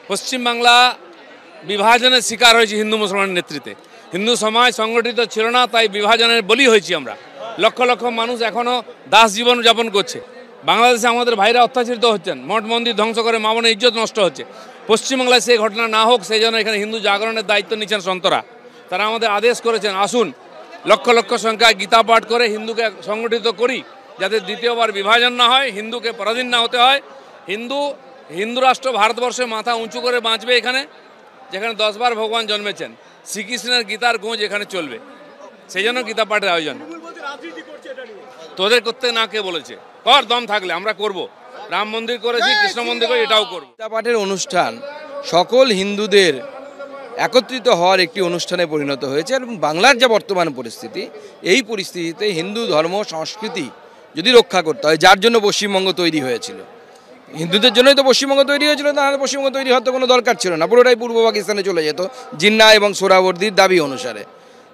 পশ্চিমবাংলা বিভাজনের শিকার হয়েছে হিন্দু মুসলমানের নেতৃত্বে। হিন্দু সমাজ সংগঠিত ছিল না, তাই বিভাজনের বলি হয়েছি আমরা। লক্ষ লক্ষ মানুষ এখনও দাস জীবন যাপন করছে। বাংলাদেশে আমাদের ভাইরা অত্যাচারিত হচ্ছেন, মঠ মন্দির ধ্বংস করে মা বোনের ইজ্জত নষ্ট হচ্ছে। পশ্চিমবাংলায় সেই ঘটনা না হোক, সেই জন্য এখানে হিন্দু জাগরণের দায়িত্ব নিচ্ছেন সন্তরা। তারা আমাদের আদেশ করেছেন, আসুন লক্ষ লক্ষ সংখ্যায় গীতা পাঠ করে হিন্দুকে সংগঠিত করি, যাতে দ্বিতীয়বার বিভাজন না হয়, হিন্দুকে পরাধীন না হতে হয়। হিন্দু রাষ্ট্র ভারতবর্ষে মাথা উঁচু করে বাঁচবে এখানে, যেখানে 10 বার ভগবান জন্মেছেন। শ্রীকৃষ্ণের গীতার গুঁজ এখানে চলবে, সেই জন্য গীতা পাঠের আয়োজন। তোদের করতে না কে বলেছে? কর, দম থাকলে আমরা করব। রাম মন্দির করেছি, কৃষ্ণ মন্দির করে, এটাও করব। গীতা পাঠের অনুষ্ঠান সকল হিন্দুদের একত্রিত হওয়ার একটি অনুষ্ঠানে পরিণত হয়েছে এবং বাংলার যা বর্তমান পরিস্থিতি, এই পরিস্থিতিতে হিন্দু ধর্ম সংস্কৃতি যদি রক্ষা করতে হয়, যার জন্য পশ্চিমবঙ্গ তৈরি হয়েছিল, হিন্দুদের জন্যই তো পশ্চিমবঙ্গ তৈরি হয়েছিল, তাহলে পশ্চিমবঙ্গ তৈরি হওয়ার তো কোনো দরকার ছিল না, পুরোটাই পূর্ব পাকিস্তানে চলে যেত জিন্না এবং সোহরাওয়ার্দীর দাবি অনুসারে।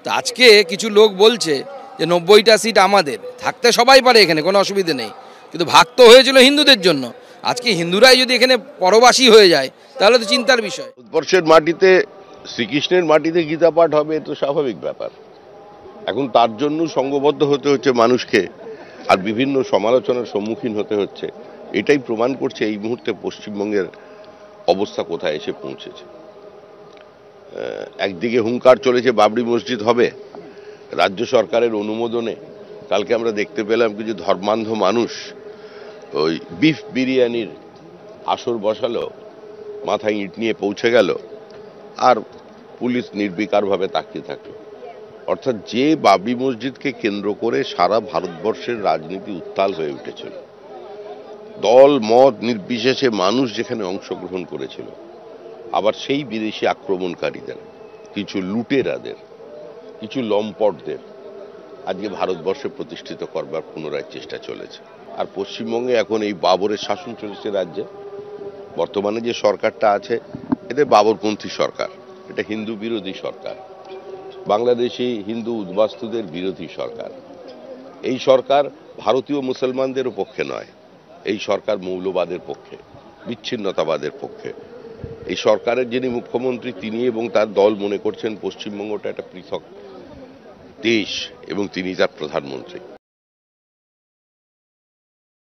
তো আজকে কিছু লোক বলছে যে 90টা সিট আমাদের, থাকতে সবাই পারে, এখানে কোনো অসুবিধে নেই, কিন্তু ভাগ তো হয়েছিল হিন্দুদের জন্য। আজকে হিন্দুরাই যদি এখানে পরবাসী হয়ে যায়, তাহলে তো চিন্তার বিষয়। ভারতবর্ষের মাটিতে, শ্রীকৃষ্ণের মাটিতে গীতা পাঠ হবে, এ তো স্বাভাবিক ব্যাপার। এখন তার জন্য সংঘবদ্ধ হতে হচ্ছে মানুষকে, আর বিভিন্ন সমালোচনার সম্মুখীন হতে হচ্ছে। এটাই প্রমাণ করছে এই মুহূর্তে পশ্চিমবঙ্গের অবস্থা কোথায় এসে পৌঁছেছে। একদিকে হুঙ্কার চলেছে বাবরি মসজিদ হবে, রাজ্য সরকারের অনুমোদনে কালকে আমরা দেখতে পেলাম কিছু ধর্মান্ধ মানুষ ওই বিফ বিরিয়ানির আসর বসালো, মাথায় ইট নিয়ে পৌঁছে গেল, আর পুলিশ নির্বিকারভাবে তাকিয়ে থাকলো। অর্থাৎ যে বাবরি মসজিদকে কেন্দ্র করে সারা ভারতবর্ষের রাজনীতি উত্তাল হয়ে উঠেছিল, দল মত নির্বিশেষে মানুষ যেখানে অংশগ্রহণ করেছিল, আবার সেই বিদেশি আক্রমণকারীদের, কিছু লুটেরাদের, কিছু লম্পটদের আজকে ভারতবর্ষে প্রতিষ্ঠিত করবার পুনরায় চেষ্টা চলেছে। আর পশ্চিমবঙ্গে এখন এই বাবরের শাসন চলেছে রাজ্যে। বর্তমানে যে সরকারটা আছে, এতে বাবরপন্থী সরকার, এটা হিন্দু বিরোধী সরকার, বাংলাদেশি হিন্দু উদ্বাস্তুদের বিরোধী সরকার। এই সরকার ভারতীয় মুসলমানদের পক্ষে নয়, এই সরকার মৌলবাদের পক্ষে, বিচ্ছিন্নতাবাদের পক্ষে। এই সরকারের যিনি মুখ্যমন্ত্রী, তিনি এবং তার দল মনে করছেন পশ্চিমবঙ্গটা একটা পৃথক দেশ এবং তিনি তার প্রধানমন্ত্রী।